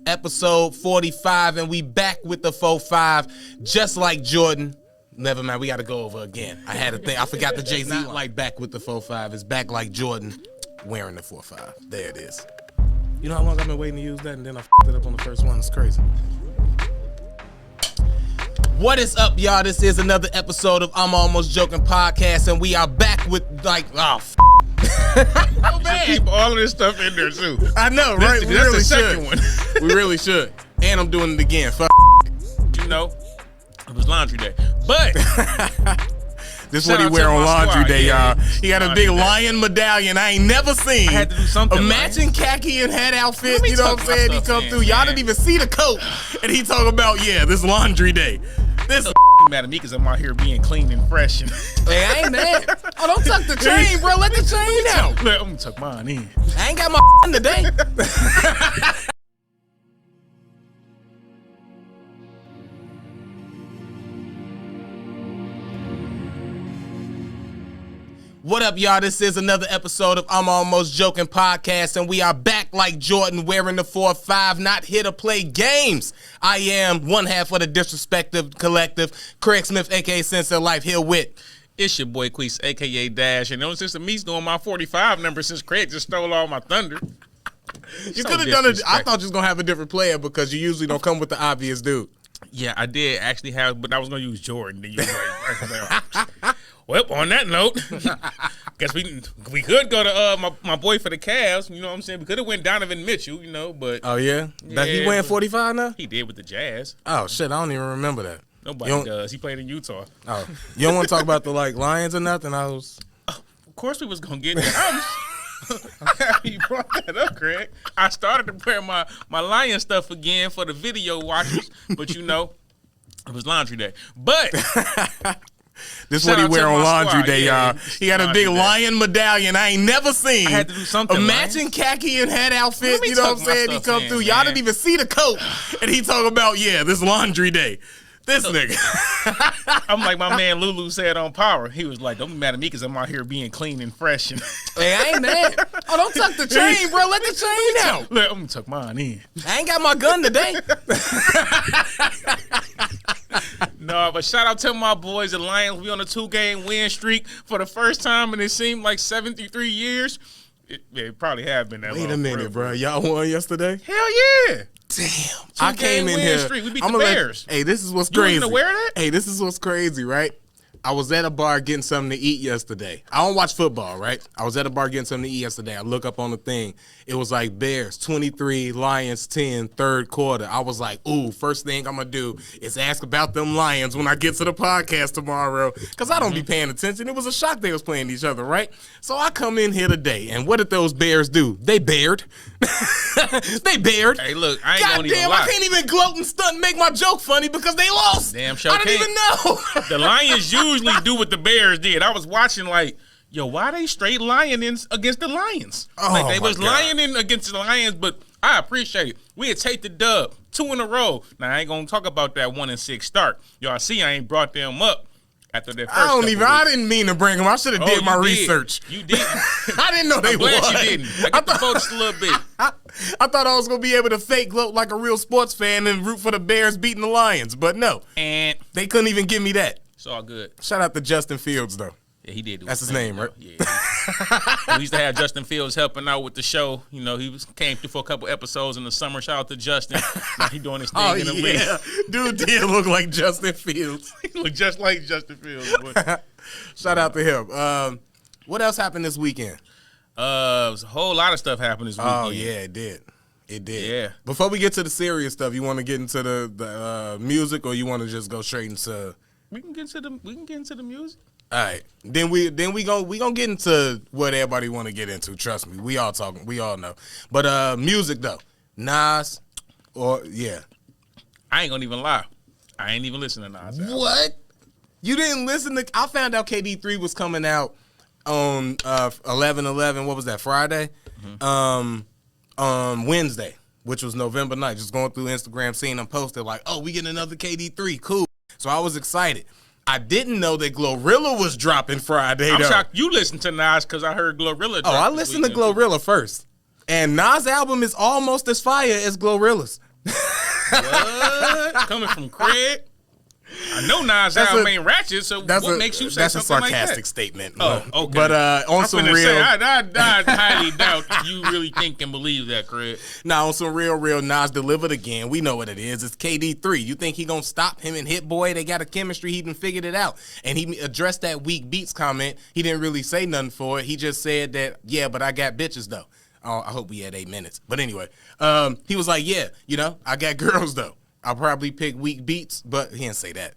episode 45, and we back with the 4-5, just like Jordan. Never mind, we got to go over again. I had a thing. I forgot the Jay-Z. Not like back with the 4-5. It's back like Jordan wearing the 4-5. There it is. You know how long I've been waiting to use that, and then I f***ed it up on the first one. It's crazy. What is up, y'all? This is another episode of I'm Almost Joking Podcast, and we are back with Oh, man. Keep all of this stuff in there too. I know, right? We really the should. second one. We really should. And I'm doing it again. Fuck. You know, it was laundry day, but this is what he wear on laundry day, y'all. He got a big day. lion medallion I ain't never seen. I had to do something. A matching khaki and hat outfit. You know what I'm saying? He come through. Y'all didn't even see the coat, and he talking about this laundry day. This mad at me because I'm out here being clean and fresh. And hey, I ain't mad. Oh, don't tuck the chain, bro. Let the chain out. I'm gonna tuck mine in. I ain't got my today. What up, y'all? This is another episode of I'm Almost Joking Podcast, and we are back like Jordan wearing the 4-5, not here to play games. I am one half of the Disrespective Collective, Craig Smith, a.k.a. Sensei Life, here with... It's your boy Queese, a.k.a. Dash, and since the me's doing my 45 number since Craig just stole all my thunder. You could have done it. I thought you was going to have a different player because you usually don't come with the obvious dude. Yeah, I did actually have, but I was going to use Jordan. Then you well, on that note, guess we could go to my boy for the Cavs. You know what I'm saying? We could have went Donovan Mitchell, but oh yeah, he wearing 45 now. He did with the Jazz. Oh shit, I don't even remember that. Nobody does. He played in Utah. Oh, you don't want to talk about the Lions or nothing? Of course we was gonna get that. I'm happy you brought that up, Craig. I started to wear my Lion stuff again for the video watchers, but it was laundry day. But. This is what he wear on laundry day, y'all. He got a big lion medallion I ain't never seen. I had to do something. A matching khaki and hat outfit. You know what I'm saying? He come through. Y'all didn't even see the coat, and he talking about this laundry day. This nigga. I'm like my man Lulu said on Power. He was like, "Don't be mad at me because I'm out here being clean and fresh." And hey, I ain't mad. Oh, don't tuck the chain, bro. Let the chain out. I'm gonna tuck mine in. I ain't got my gun today. No, but shout out to my boys, the Lions. We on a 2-game win streak for the first time, and it seemed like 73 years. It probably have been that long. Wait a minute, bro. Y'all won yesterday? Hell yeah. Damn. I came in here. Streak. We beat the Bears. Hey, this is what's crazy. You gonna wear that? Hey, this is what's crazy, right? I was at a bar getting something to eat yesterday. I don't watch football, right? I was at a bar getting something to eat yesterday. I look up on the thing. It was like Bears 23, Lions 10, third quarter. I was like, ooh, first thing I'm going to do is ask about them Lions when I get to the podcast tomorrow because I don't be paying attention. It was a shock they was playing each other, right? So I come in here today, and what did those Bears do? They bared. They bared. Hey, look, I ain't gonna even lie. I can't even gloat and stunt and make my joke funny because they lost. Damn sure I didn't even know. The Lions usually do what the Bears did. I was watching like, yo, why they straight lioning against the Lions? Like they was lioning against the Lions, but I appreciate it. We had take the dub 2 in a row. Now I ain't gonna talk about that 1-6 start. Y'all see, I ain't brought them up after that first. I didn't mean to bring them. I should have did my research. You did. I didn't know they won. I'm glad you didn't. I got the votes a little bit. I thought I was gonna be able to fake gloat like a real sports fan and root for the Bears beating the Lions, but no. And they couldn't even give me that. It's all good. Shout out to Justin Fields, though. Yeah, he did. That's his name, right? Yeah. We used to have Justin Fields helping out with the show. He came through for a couple episodes in the summer. Shout out to Justin. Now he doing his thing in the league. Dude did look like Justin Fields. He looked just like Justin Fields. Shout out to him. What else happened this weekend? A whole lot of stuff happened this weekend. Oh yeah, it did. It did. Yeah. Before we get to the serious stuff, you want to get into the music, or you want to just go straight into? We can get into the music. All right. Then we gonna get into what everybody want to get into. Trust me, we all talking. We all know. But music though, Nas, I ain't gonna even lie. I ain't even listening to Nas. What? You didn't listen to? I found out KD3 was coming out on 11/11. What was that? Friday. Wednesday, which was November 9th. Just going through Instagram, seeing them posted like, "Oh, we getting another KD3. Cool." So I was excited. I didn't know that Glorilla was dropping Friday. I'm shocked you listened to Nas because I heard Glorilla. I listened to Glorilla first. And Nas' album is almost as fire as Glorilla's. What? Coming from Craig? I know Nas album ain't ratchet, so what makes you say something like that? That's a sarcastic statement. Oh, okay. But on some real... I highly doubt you really think and believe that, Craig. Now, on some real, Nas delivered again. We know what it is. It's KD3. You think he gonna stop him and Hit Boy? They got a chemistry. He done figured it out. And he addressed that weak beats comment. He didn't really say nothing for it. He just said that, yeah, but I got bitches, though. Oh, I hope we had 8 minutes. But anyway, he was like, yeah, I got girls, though. I'll probably pick weak beats, but he didn't say that.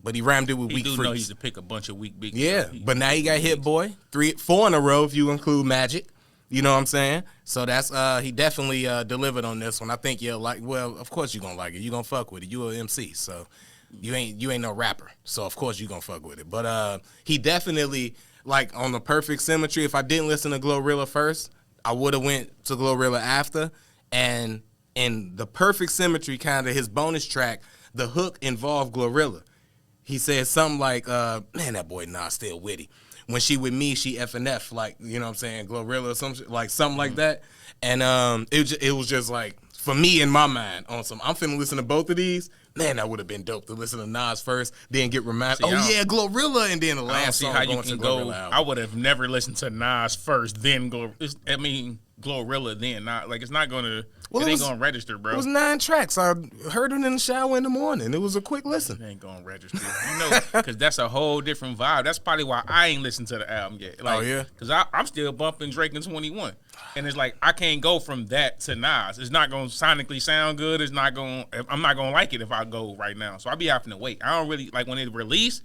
But he rhymed it with weak freaks. He do know he used to pick a bunch of weak beats. Yeah, but now he got Hit Boy. 4 in a row if you include Magic. You know what I'm saying? So that's he definitely delivered on this one. I think you'll like. Well, of course you're gonna like it. You're gonna fuck with it. You an MC, so you ain't no rapper. So of course you're gonna fuck with it. But he definitely like on the Perfect Symmetry. If I didn't listen to Glorilla first, I would have went to Glorilla after. And in the Perfect Symmetry, kind of his bonus track, the hook involved Glorilla. He said something like, man, that boy Nas still witty. When she with me, she F and F, like, you know what I'm saying, Glorilla or something like that. And it was just like, for me in my mind, on some, I'm finna listen to both of these. Man, that would have been dope to listen to Nas first, then get reminded, Glorilla, and then the last song going to Glorilla album. I would have never listened to Nas first, then Glorilla, then not like it's not gonna. It ain't gonna register, bro. It was 9 tracks. I heard it in the shower in the morning. It was a quick listen. It ain't gonna register, because that's a whole different vibe. That's probably why I ain't listened to the album yet. Like, because I'm still bumping Drake and 21, and it's like I can't go from that to Nas. It's not gonna sonically sound good. I'm not gonna like it if I go right now. So I'll be having to wait. I don't really like when they release.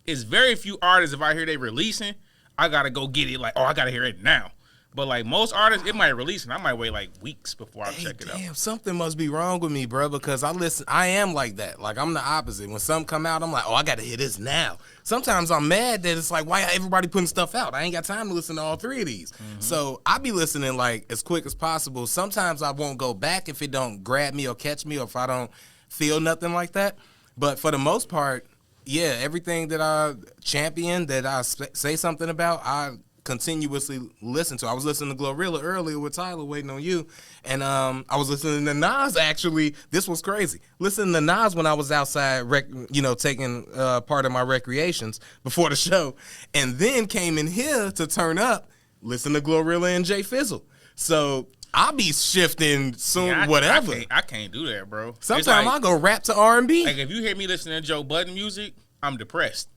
It's very few artists. If I hear they releasing, I gotta go get it. Like, I gotta hear it now. But like most artists, it might release and I might wait like weeks before I check it out. Damn, something must be wrong with me, bro, because I am like that. Like I'm the opposite. When something come out, I'm like, I gotta hear this now. Sometimes I'm mad that it's like, why everybody putting stuff out? I ain't got time to listen to all 3 of these. Mm-hmm. So I be listening like as quick as possible. Sometimes I won't go back if it don't grab me or catch me or if I don't feel nothing like that. But for the most part, yeah, everything that I champion, that I say something about, I continuously listen to. I was listening to Glorilla earlier with Tyler waiting on you, and I was listening to Nas. Actually, this was crazy. Listening to Nas when I was outside, taking part of my recreations before the show, and then came in here to turn up, listen to Glorilla and Jay Fizzle. So I'll be shifting soon, whatever. I can't do that, bro. Sometimes I go rap to R&B. Like if you hear me listening to Joe Budden music, I'm depressed.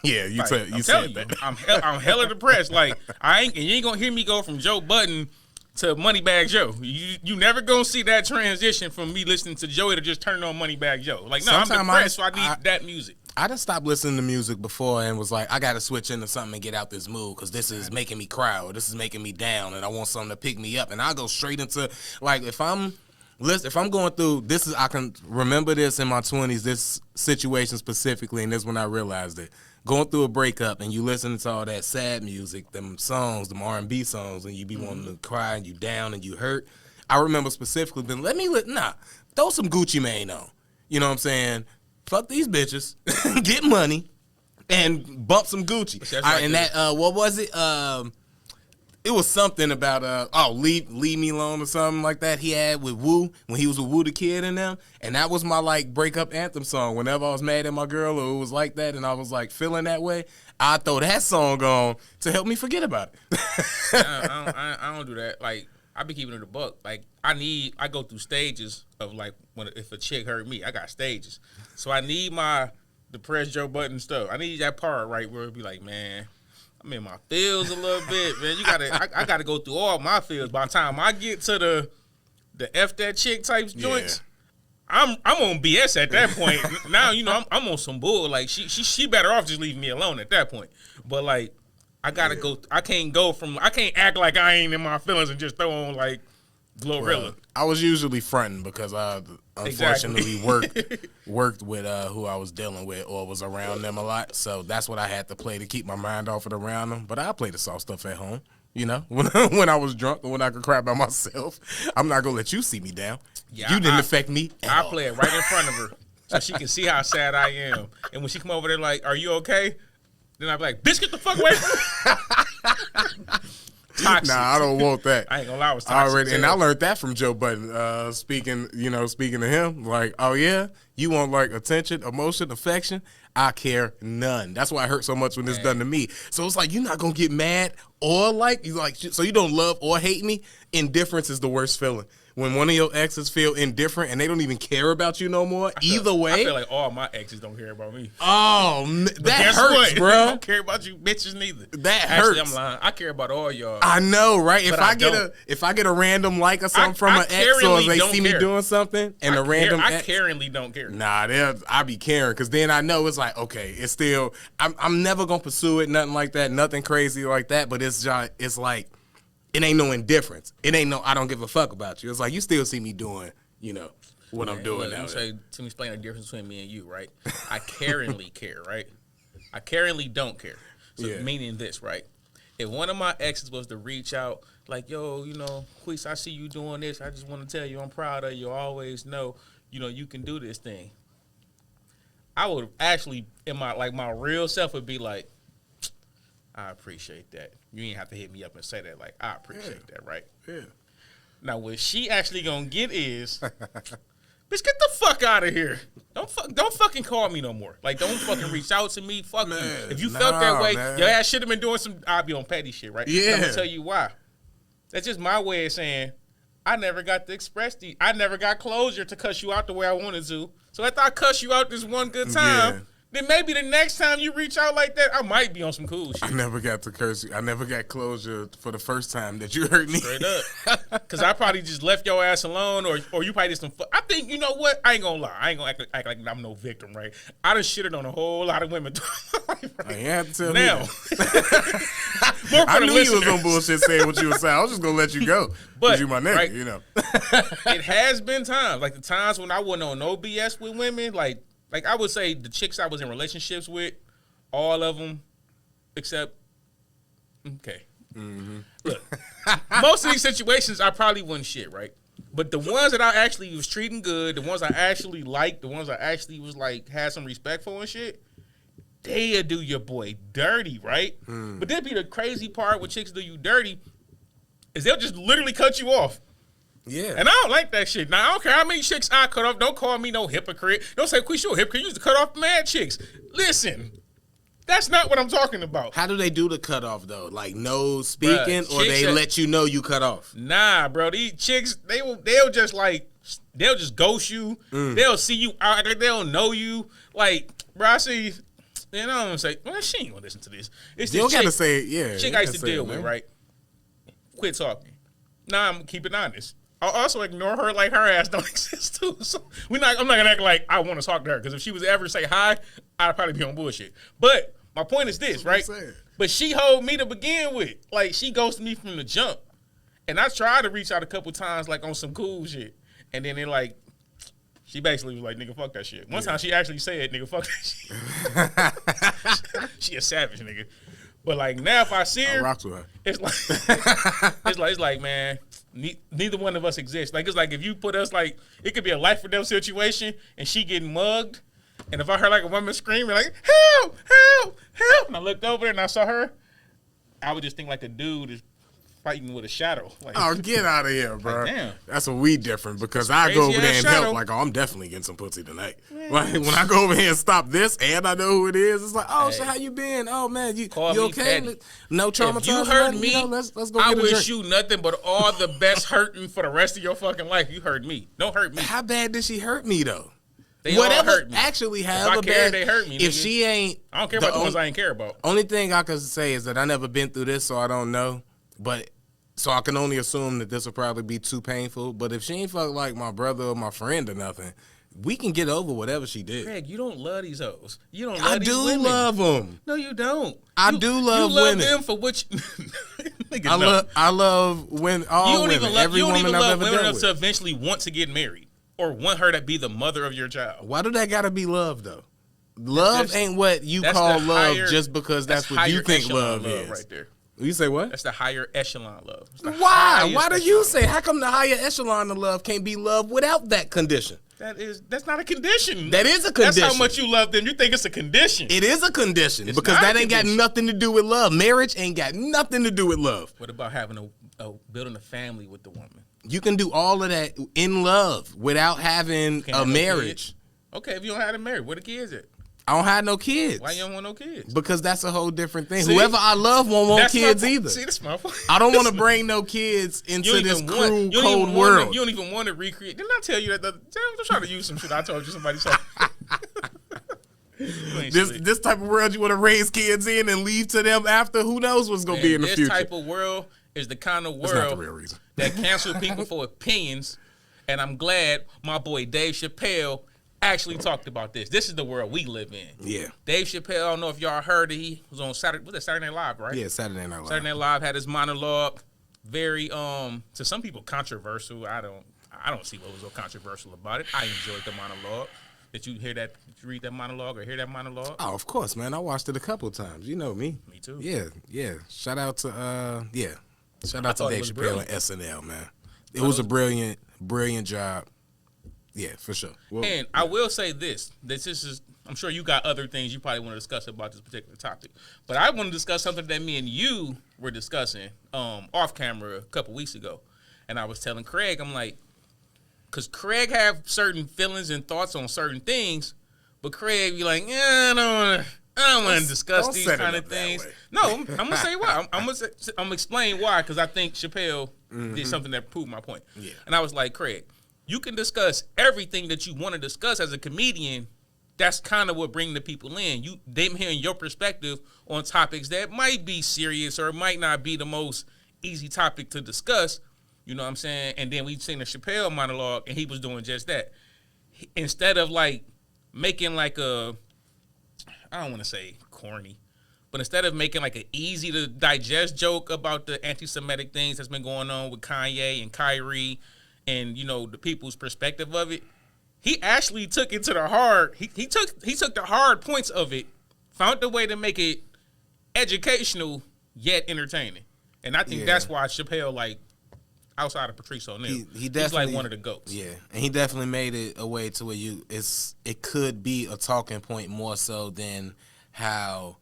Yeah, you said that. I'm hella depressed. Like you ain't gonna hear me go from Joe Budden to Moneybag Joe. You never gonna see that transition from me listening to Joey to just turn on Moneybag Joe. Like no, I'm depressed, so I need that music. I just stopped listening to music before and was like, I gotta switch into something and get out this mood because this is making me cry or this is making me down and I want something to pick me up. And I go straight into like if I'm going through this, I can remember this in my 20s, this situation specifically, and this is when I realized it. Going through a breakup and you listen to all that sad music, them songs, them R&B songs, and you be wanting to cry and you down and you hurt. I remember specifically being, throw some Gucci Mane on. You know what I'm saying? Fuck these bitches, get money, and bump some Gucci. What was it? It was something about leave me alone or something like that he had with Wu when he was with Wu the Kid and them, and that was my like breakup anthem song. Whenever I was mad at my girl or it was like that and I was like feeling that way, I throw that song on to help me forget about it. I don't do that. Like I be keeping it a buck. Like I go through stages of like if a chick hurt me, I got stages. So I need my depressed Joe Budden stuff. I need that part right where it be like, man, I'm in my feels a little bit, man. I gotta go through all my feels. By the time I get to the F that chick type joints, I'm on BS at that point. Now I'm on some bull. Like she better off just leaving me alone at that point. But like I gotta go. I can't act like I ain't in my feelings and just throw on like Glorilla. Well, I was usually fronting because I unfortunately worked with who I was dealing with or was around them a lot. So that's what I had to play to keep my mind off of around them. But I play the soft stuff at home, when I was drunk or when I could cry by myself. I'm not going to let you see me down. Yeah, you didn't affect me I play it right in front of her so she can see how sad I am. And when she come over there like, are you okay? Then I'll be like, bitch, get the fuck away from me. toxic. Nah, I don't want that. I ain't gonna lie, I was toxic. Already, and I learned that from Joe Budden. Speaking to him, like, oh yeah, you want like attention, emotion, affection. I care none. That's why it hurts so much when it's done to me. So it's like you're not gonna get mad or like so you don't love or hate me. Indifference is the worst feeling. When one of your exes feel indifferent and they don't even care about you no more, either way. I feel like all my exes don't care about me. Oh, that hurts, bro. I don't care about you bitches neither. That Actually, hurts. I'm lying. I care about all y'all. I know, right? But If I get a random like or something from an ex, or if they see me doing something and a random ex, I caringly don't care. Nah, I be caring because then I know it's like, okay, it's still. I'm never gonna pursue it, nothing like that, nothing crazy like that. But it's like. It ain't no indifference. It ain't no I don't give a fuck about you. It's like you still see me doing, what I'm doing now. To explain the difference between me and you, right? I caringly care, right? I caringly don't care. So meaning this, right? If one of my exes was to reach out, like, yo, Queese, I see you doing this. I just want to tell you I'm proud of you. I always know, you can do this thing. I would actually, in my real self would be like, I appreciate that. You ain't have to hit me up and say that. Like, I appreciate that, right? Yeah. Now, what she actually gonna get is, bitch, get the fuck out of here. Don't fucking call me no more. Like, don't fucking reach out to me. Fuck you. If you felt that way, your ass should have been doing some. I'll be on petty shit, right? Yeah. I'm gonna tell you why. That's just my way of saying I never got to express I never got closure to cuss you out the way I wanted to. So after I cuss you out this one good time. Then maybe the next time you reach out like that, I might be on some cool shit. I never got to curse you. I never got closure for the first time that you hurt me. Straight up. Because I probably just left your ass alone or you probably did some I think, you know what? I ain't going to lie. I ain't going to act like I'm no victim, right? I done shitted on a whole lot of women. Right? I ain't have to tell now, me that. I knew you was on bullshit saying what you were saying. I was just going to let you go. Because you my nigga, right? It has been times. Like the times when I wasn't on no BS with women, like I would say the chicks I was in relationships with, all of them, except, okay. Mm-hmm. Look, most of these situations I probably wouldn't shit, right? But the ones that I actually was treating good, the ones I actually liked, the ones I actually was like, had some respect for and shit, they'll do your boy dirty, right? But that'd be the crazy part when chicks do you dirty, is they'll just literally cut you off. Yeah. And I don't like that shit. Now, I don't care how many chicks I cut off. Don't call me no hypocrite. Don't say, Queese, you a hypocrite. You used to cut off mad chicks. Listen, that's not what I'm talking about. How do they do the cutoff, though? Like, no speaking, or they let you know you cut off? Nah, bro. These chicks, they'll just ghost you. They'll see you out. They don't know you. Like, bro, I see, I'm going to say, well, she ain't going to listen to this. It's you don't got to say it, yeah. Chick I used to deal with, right? Quit talking. Nah, I'm keeping honest. I'll also ignore her like her ass don't exist too. So I'm not gonna act like I want to talk to her because if she was ever to say hi, I'd probably be on bullshit. But my point is this, right? But she hold me to begin with. Like she ghosted me from the jump, and I tried to reach out a couple times like on some cool shit, and then she basically was like, "Nigga, fuck that shit." One time she actually said, "Nigga, fuck that shit." She a savage, nigga. But like now, if I see her, rock with her. It's like, man. Neither one of us exist. Like it's like if you put us like it could be a life or death situation and she getting mugged, and if I heard like a woman screaming like help, help, help, and I looked over and I saw her, I would just think like a dude is fighting with a shadow. Like, oh, get out of here, bro. Like, damn. That's what we different because I go over there and help. Like, oh, I'm definitely getting some pussy tonight. Man. Like when I go over here and stop this and I know who it is, it's like, oh, so how you been? Oh man, you okay? Petty. No trauma. If you hurt me, let's go. I wish you nothing but all the best hurting for the rest of your fucking life. You hurt me. Don't hurt me. How bad did she hurt me though? They all hurt me. Actually, have a bad. They hurt me. If nigga. she ain't, I don't care about the ones I ain't care about. Only thing I can say is that I never been through this, so I don't know. But so I can only assume that this will probably be too painful. But if she ain't fuck like my brother or my friend or nothing, we can get over whatever she did. Greg, you don't love these hoes. You don't love these women. I do love them. No, you don't. I do love women. You love them for which I love women. All women. Every woman I've ever dealt with. To eventually want to get married or want her to be the mother of your child. Why do that got to be love though? Love ain't what you call love just because that's what you think love is. Right there. You say what? That's the higher echelon love. Why? Why do you say? How come the higher echelon of love can't be love without that condition? That's not a condition. That is a condition. That's how much you love them. You think it's a condition. It is a condition because that ain't got nothing to do with love. Marriage ain't got nothing to do with love. What about having building a family with the woman? You can do all of that in love without having a marriage. Okay, if you don't have a marriage, where the kids at? I don't have no kids. Why you don't want no kids? Because that's a whole different thing. See? Whoever I love won't want kids either. See, that's my point. I don't want to bring no kids into this cruel, cold world. You don't even want to recreate. Didn't I tell you that? I'm trying to use some shit I told you somebody said. This type of world you want to raise kids in and leave to them after? Who knows what's going to be in the future? This type of world is the kind of world that cancel people for opinions. And I'm glad my boy Dave Chappelle actually talked about this. This is the world we live in. Yeah. Dave Chappelle, I don't know if y'all heard it. He was on Saturday Night Live, right? Yeah, Saturday Night Live. Saturday Night Live had his monologue. Very to some people controversial. I don't see what was so controversial about it. I enjoyed the monologue. Did you hear that? Did you read that monologue or hear that monologue? Oh, of course, man. I watched it a couple of times. You know me. Me too. Yeah. Shout out to Shout out to Dave Chappelle and SNL, man. It was a brilliant job. Yeah, for sure. Well, and I will say this is, I'm sure you got other things you probably want to discuss about this particular topic, but I want to discuss something that me and you were discussing off camera a couple weeks ago. And I was telling Craig, I'm like, because Craig have certain feelings and thoughts on certain things, but Craig be like, yeah, I don't want to discuss these kind of things. No, I'm gonna say why. I'm gonna explain why, because I think Chappelle did something that proved my point. Yeah. And I was like, Craig, you can discuss everything that you want to discuss as a comedian. That's kind of what bring the people in. Them hearing your perspective on topics that might be serious or might not be the most easy topic to discuss. You know what I'm saying? And then we seen the Chappelle monologue, and he was doing just that. Instead of like making like I don't want to say corny, but instead of making like an easy to digest joke about the anti-Semitic things that's been going on with Kanye and Kyrie and, you know, the people's perspective of it, he actually took it to the hard. He took the hard points of it, found a way to make it educational yet entertaining. And I think that's why Chappelle, like, outside of Patrice O'Neal, he's like one of the GOATs. Yeah, and he definitely made it a way to where it could be a talking point more so than how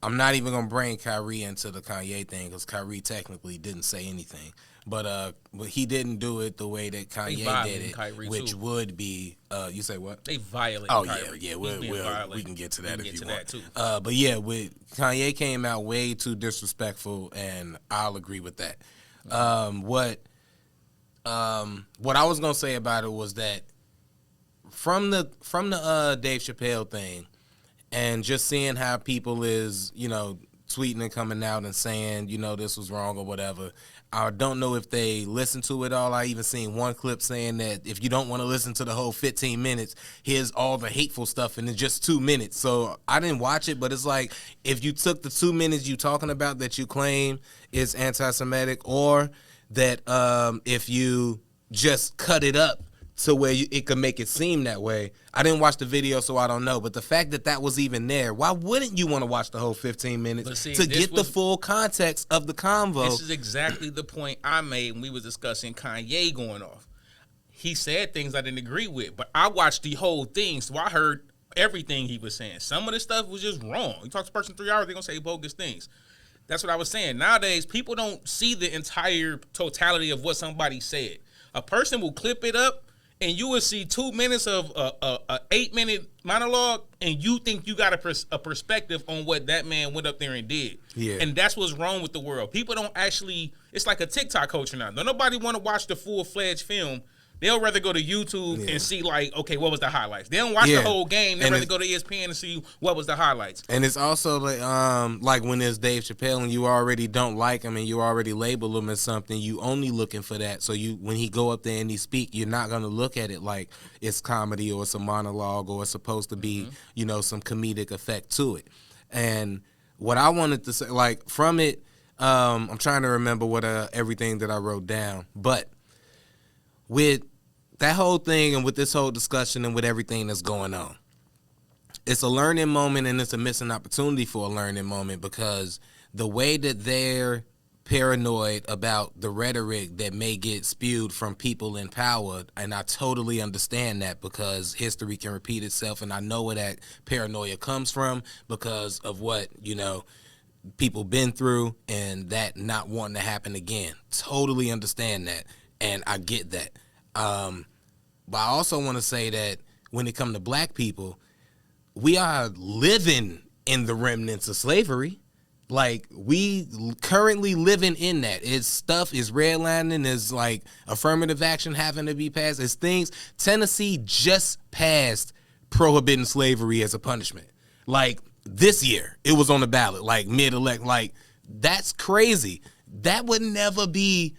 I'm not even gonna bring Kyrie into the Kanye thing because Kyrie technically didn't say anything, but he didn't do it the way that Kanye did it, Kyrie which too. would be you say what? They violate. Oh Kyrie. yeah, we can get to that if you want. That too. But yeah, Kanye came out way too disrespectful, and I'll agree with that. What I was gonna say about it was that from the Dave Chappelle thing, and just seeing how people is, you know, tweeting and coming out and saying, you know, this was wrong or whatever. I don't know if they listened to it all. I even seen one clip saying that if you don't want to listen to the whole 15 minutes, here's all the hateful stuff and it's just 2 minutes. So I didn't watch it, but it's like if you took the 2 minutes you talking about that you claim is anti-Semitic, or that if you just cut it up to where it could make it seem that way. I didn't watch the video, so I don't know. But the fact that was even there, why wouldn't you want to watch the whole 15 minutes to get the full context of the convo? This is exactly the point I made when we was discussing Kanye going off. He said things I didn't agree with, but I watched the whole thing, so I heard everything he was saying. Some of the stuff was just wrong. You talk to a person 3 hours, they're going to say bogus things. That's what I was saying. Nowadays, people don't see the entire totality of what somebody said. A person will clip it up, and you will see 2 minutes of a 8-minute monologue, and you think you got a perspective on what that man went up there and did. Yeah. And that's what's wrong with the world. People don't actually, it's like a TikTok culture now. Don't nobody want to watch the full-fledged film. They'll rather go to YouTube and see, like, okay, what was the highlights? They don't watch the whole game. They'd rather go to ESPN and see what was the highlights. And it's also like when there's Dave Chappelle and you already don't like him and you already label him as something, you only looking for that. So when he go up there and he speak, you're not going to look at it like it's comedy or it's a monologue or it's supposed to be, you know, some comedic effect to it. And what I wanted to say, like, from it, I'm trying to remember what everything that I wrote down. But with that whole thing and with this whole discussion and with everything that's going on, it's a learning moment and it's a missing opportunity for a learning moment, because the way that they're paranoid about the rhetoric that may get spewed from people in power, and I totally understand that because history can repeat itself, and I know where that paranoia comes from because of what, people been through and that not wanting to happen again. Totally understand that, and I get that. But I also want to say that when it comes to black people, we are living in the remnants of slavery. Like, we currently living in that. It's stuff is redlining, is like affirmative action having to be passed. It's things. Tennessee just passed prohibiting slavery as a punishment. Like, this year, it was on the ballot, like mid-elect. Like, that's crazy. That would never be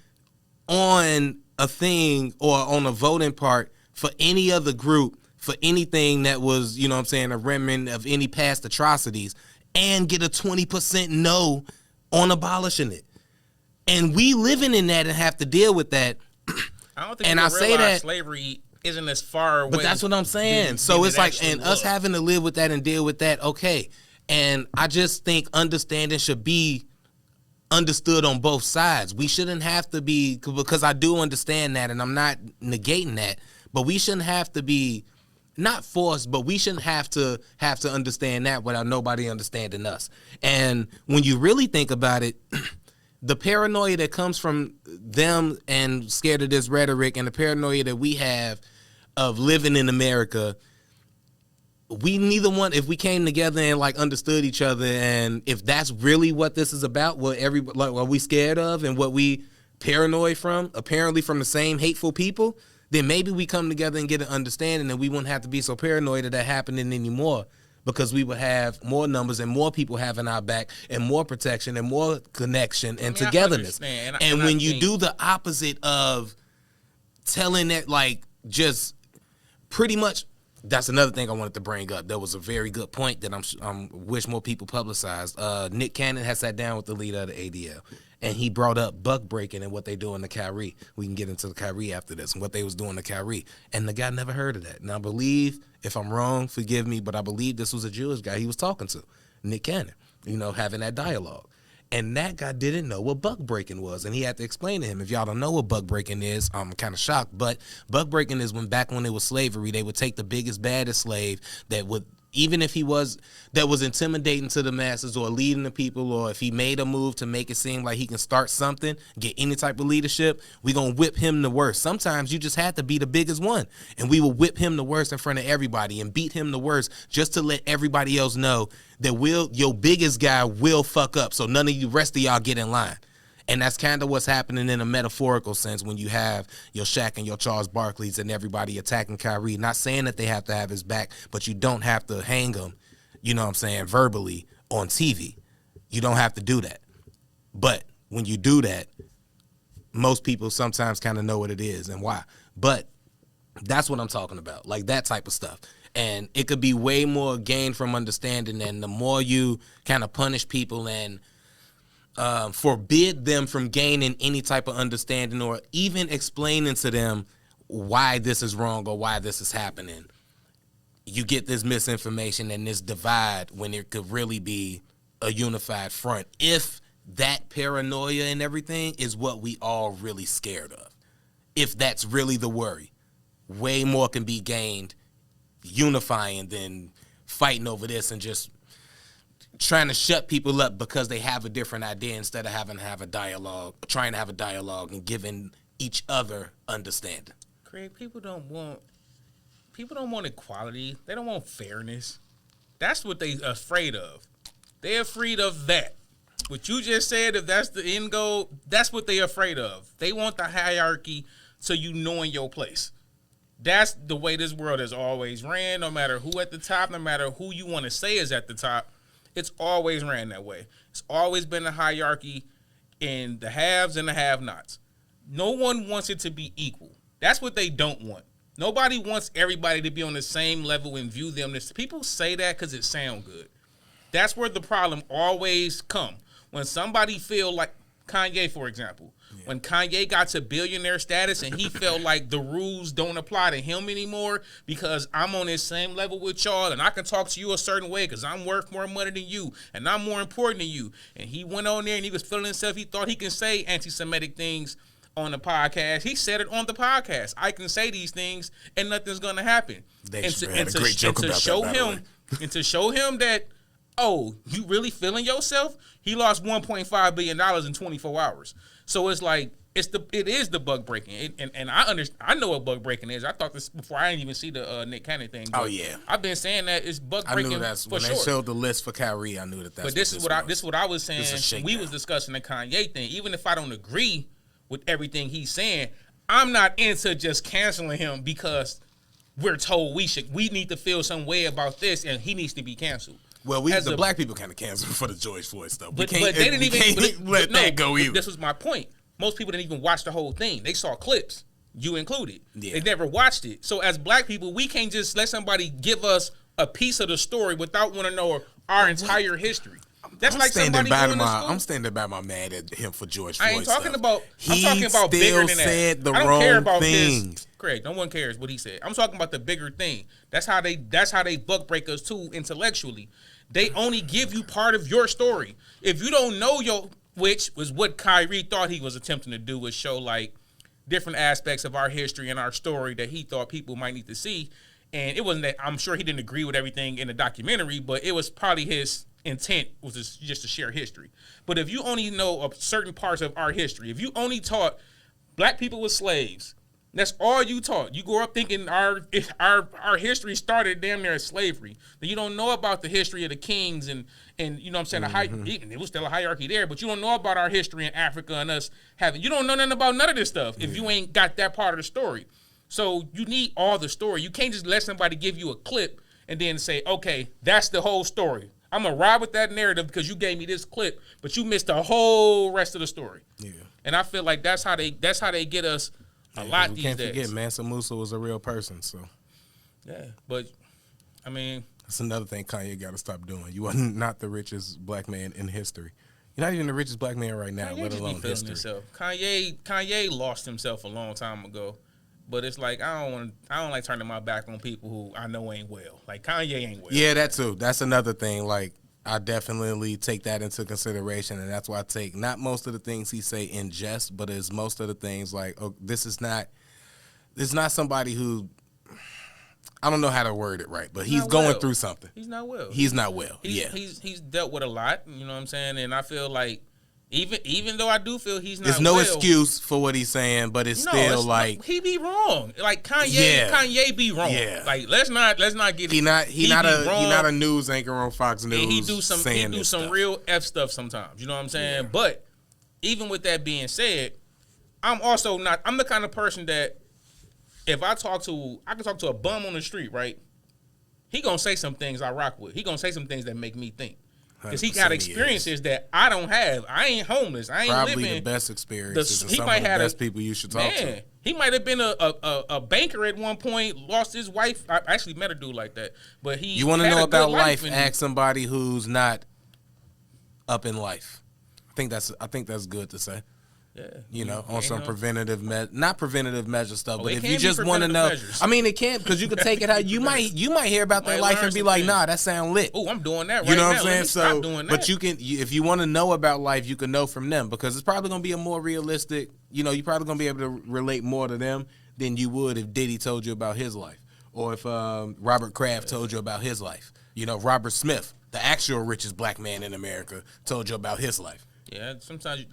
on a thing or on a voting part for any other group, for anything that was, a remnant of any past atrocities, and get a 20% no on abolishing it. And we living in that and have to deal with that. I don't think and I say that slavery isn't as far away. But that's what I'm saying. So it's like, and us having to live with that and deal with that, okay. And I just think understanding should be understood on both sides. We shouldn't have to be, because I do understand that, and I'm not negating that, but we shouldn't have to be not forced, but we shouldn't have to understand that without nobody understanding us. And when you really think about it, the paranoia that comes from them and scared of this rhetoric, and the paranoia that we have of living in America, we neither one, if we came together and like understood each other, and if that's really what this is about, what we scared of and what we paranoid from, apparently from the same hateful people, then maybe we come together and get an understanding, and we wouldn't have to be so paranoid of that happening anymore, because we would have more numbers and more people having our back and more protection and more connection and togetherness. And when you do the opposite of telling that, like, just pretty much, that's another thing I wanted to bring up. That was a very good point that I'm wish more people publicized. Nick Cannon has sat down with the leader of the ADL, and he brought up buck breaking and what they doing to Kyrie. We can get into the Kyrie after this and what they was doing to Kyrie. And the guy never heard of that. And I believe, if I'm wrong, forgive me, but I believe this was a Jewish guy he was talking to, Nick Cannon, having that dialogue. And that guy didn't know what buck breaking was, and he had to explain to him. If y'all don't know what buck breaking is, I'm kind of shocked, but buck breaking is back when it was slavery, they would take the biggest, baddest slave that would, even if that was intimidating to the masses or leading the people, or if he made a move to make it seem like he can start something, get any type of leadership, we gonna whip him the worst. Sometimes you just had to be the biggest one, and we will whip him the worst in front of everybody and beat him the worst just to let everybody else know that your biggest guy will fuck up, so none of you rest of y'all get in line. And that's kind of what's happening in a metaphorical sense when you have your Shaq and your Charles Barkleys and everybody attacking Kyrie. Not saying that they have to have his back, but you don't have to hang him, verbally on TV. You don't have to do that. But when you do that, most people sometimes kind of know what it is and why. But that's what I'm talking about, like that type of stuff. And it could be way more gained from understanding, and the more you kind of punish people and forbid them from gaining any type of understanding or even explaining to them why this is wrong or why this is happening, you get this misinformation and this divide when it could really be a unified front. If that paranoia and everything is what we all really scared of, if that's really the worry, way more can be gained unifying than fighting over this and just trying to shut people up because they have a different idea instead of having to have a dialogue, trying to have a dialogue and giving each other understanding. Craig, people don't want equality. They don't want fairness. That's what they're afraid of. They're afraid of that. What you just said, if that's the end goal, that's what they're afraid of. They want the hierarchy so you knowing your place. That's the way this world has always ran, no matter who at the top, no matter who you want to say is at the top. It's always ran that way. It's always been a hierarchy in the haves and the have-nots. No one wants it to be equal. That's what they don't want. Nobody wants everybody to be on the same level and view them. People say that because it sounds good. That's where the problem always come. When somebody feel like, Kanye, for example. When Kanye got to billionaire status and he felt like the rules don't apply to him anymore because I'm on this same level with y'all and I can talk to you a certain way because I'm worth more money than you and I'm more important than you. And he went on there and he was feeling himself. He thought he can say anti-Semitic things on the podcast. He said it on the podcast. I can say these things and nothing's going to happen. And to show him that, oh, you really feeling yourself? He lost $1.5 billion in 24 hours. So it's like it is the bug breaking, and I know what bug breaking is. I thought this before. I didn't even see the Nick Cannon thing. Oh yeah, I've been saying that it's bug breaking. I knew that's when they showed the list for Kyrie. I knew that. That's but this is what I was saying. We was discussing the Kanye thing. Even if I don't agree with everything he's saying, I'm not into just canceling him because we're told we need to feel some way about this, and he needs to be canceled. Well, the black people kind of canceled for the George Floyd stuff. But they didn't even let that go either. This was my point. Most people didn't even watch the whole thing. They saw clips, you included. Yeah. They never watched it. So as black people, we can't just let somebody give us a piece of the story without wanting to know our entire history. That's like somebody going to school. I'm standing by my man at him for George Floyd. I ain't talking stuff. about. I'm talking about bigger than that. Said the I don't wrong care about things. Craig, no one cares what he said. I'm talking about the bigger thing. That's how they buck break us too intellectually. They only give you part of your story. If you don't know which was what Kyrie thought he was attempting to do, was show like different aspects of our history and our story that he thought people might need to see. And it wasn't that, I'm sure he didn't agree with everything in the documentary, but it was probably his intent was just to share history. But if you only know of certain parts of our history, if you only taught black people were slaves, that's all you taught. You grew up thinking our history started damn near as slavery. Then you don't know about the history of the kings and you know what I'm saying, it was still a hierarchy there, but you don't know about our history in Africa and us you don't know nothing about none of this stuff if you ain't got that part of the story. So you need all the story. You can't just let somebody give you a clip and then say, okay, that's the whole story. I'm gonna ride with that narrative because you gave me this clip, but you missed the whole rest of the story. Yeah. And I feel like that's how they get us a lot these days. Can't forget Mansa Musa was a real person, so. Yeah, but I mean, that's another thing Kanye got to stop doing. You are not the richest black man in history. You're not even the richest black man right now, Kanye let alone history. Himself. Kanye lost himself a long time ago. But it's like I don't like turning my back on people who I know ain't well. Like Kanye ain't well. Yeah, that too. That's another thing. Like I definitely take that into consideration, and that's why I take not most of the things he say in jest, but it's most of the things like, oh, this is not somebody who, I don't know how to word it right, but he's going through something. He's not well. He's not well. He's dealt with a lot. You know what I'm saying? And I feel like even though I do feel he's not, there's no excuse for what he's saying, but it's like he be wrong. Like Kanye be wrong. Yeah. Like let's not get he not a news anchor on Fox News. And he do some real F stuff sometimes. You know what I'm saying? Yeah. But even with that being said, I'm the kind of person that if I can talk to a bum on the street, right? He gonna say some things I rock with. He gonna say some things that make me think. Because he got experiences that I don't have. I ain't homeless. I ain't probably living. The best experiences. He might have the best people you should talk to. He might have been a banker at one point. Lost his wife. I actually met a dude like that. But he. You want to know about life? Ask somebody who's not up in life. I think that's good to say. Yeah, you know, on some not preventative measure stuff, but if you just want to know, I mean, it can't because you can take it how you might hear about their life and be like, nah, that sound lit. Oh, I'm doing that right now. You know what I'm saying? So, but you can, if you want to know about life, you can know from them because it's probably gonna be a more realistic. You know, you're probably gonna be able to relate more to them than you would if Diddy told you about his life, or if Robert Kraft told you about his life. You know, Robert Smith, the actual richest black man in America, told you about his life. Yeah, sometimes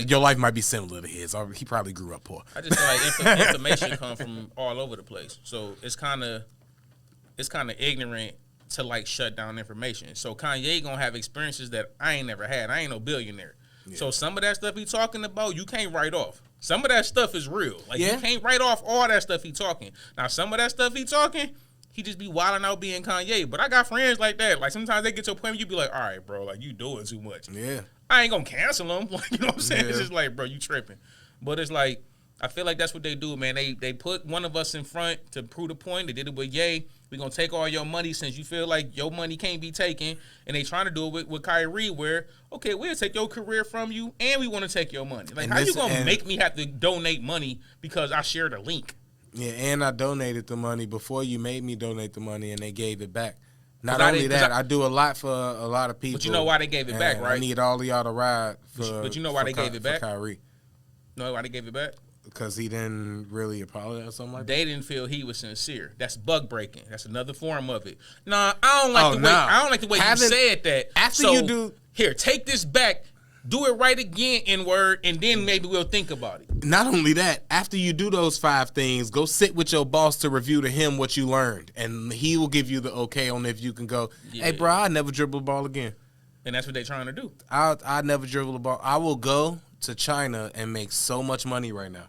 your life might be similar to his. He probably grew up poor. I just feel like information comes from all over the place, so it's kind of ignorant to like shut down information. So Kanye gonna have experiences that I ain't never had. I ain't no billionaire, so some of that stuff he talking about you can't write off. Some of that stuff is real. Like you can't write off all that stuff he talking. Now some of that stuff he talking, he just be wilding out being Kanye. But I got friends like that. Like sometimes they get to a point where you be like, all right, bro, like you doing too much. Yeah. I ain't gonna cancel them. Like, you know what I'm saying? Yeah. It's just like, bro, you tripping. But it's like, I feel like that's what they do, man. They put one of us in front to prove the point. They did it with Ye. We're going to take all your money since you feel like your money can't be taken. And they trying to do it with Kyrie where, okay, we'll take your career from you and we want to take your money. Like, how you going to make me have to donate money because I shared a link? Yeah, and I donated the money before you made me donate the money and they gave it back. Not only that, I do a lot for a lot of people. But you know why they gave it back, right? I need all of y'all to ride for. But you know why they gave it back? Kyrie. You know why they gave it back? Because he didn't really apologize or something like that. They didn't feel he was sincere. That's bug breaking. That's another form of it. Nah, I don't like the way I don't like the way you said that. After you do here, take this back. Do it right again, N-word, and then maybe we'll think about it. Not only that, after you do those 5 things, go sit with your boss to review to him what you learned, and he will give you the okay on if you can go, hey, bro, I'll never dribble the ball again. And that's what they're trying to do. I'll never dribble the ball. I will go to China and make so much money right now.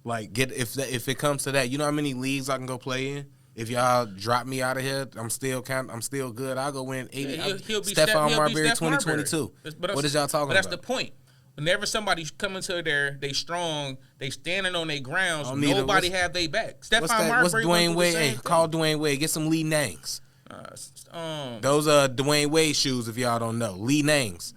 Like, if it comes to that, you know how many leagues I can go play in? If y'all drop me out of here, I'm still good. I'll go win 80. He'll be Stephon Marbury Steph 2022. What is y'all talking about? But that's the point. Whenever somebody's coming to they strong, they standing on their grounds, nobody have their back. Stephon Marbury. What's Dwayne Wade? Hey, call Dwayne Wade. Get some Lee Nangs. Those are Dwayne Wade shoes, if y'all don't know. Lee Nangs.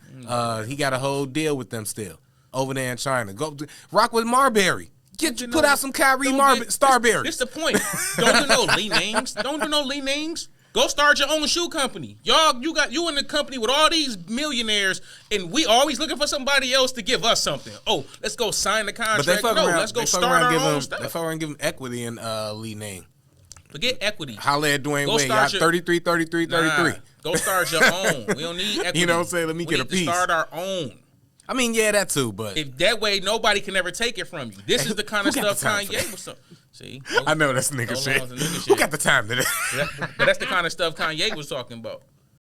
He got a whole deal with them still over there in China. Go rock with Marbury. Put out some Kyrie Starberry. This the point. Don't do no Lee Nangs. Don't do no Lee Nangs. Go start your own shoe company. Y'all, you in the company with all these millionaires, and we always looking for somebody else to give us something. Oh, let's go sign the contract. Let's go start our own stuff. They fuck around give him equity in Lee Nang. Forget equity. Holla at Dwayne Wade. Y'all 33. Go start your own. We don't need equity. You know what I'm saying? Let me get a piece. We need to start our own. I mean, yeah, that too, but if that way nobody can ever take it from you. This is the kind of stuff Kanye was talking. See, I know that's nigga shit. Who got the time today? But that's the kind of stuff Kanye was talking about.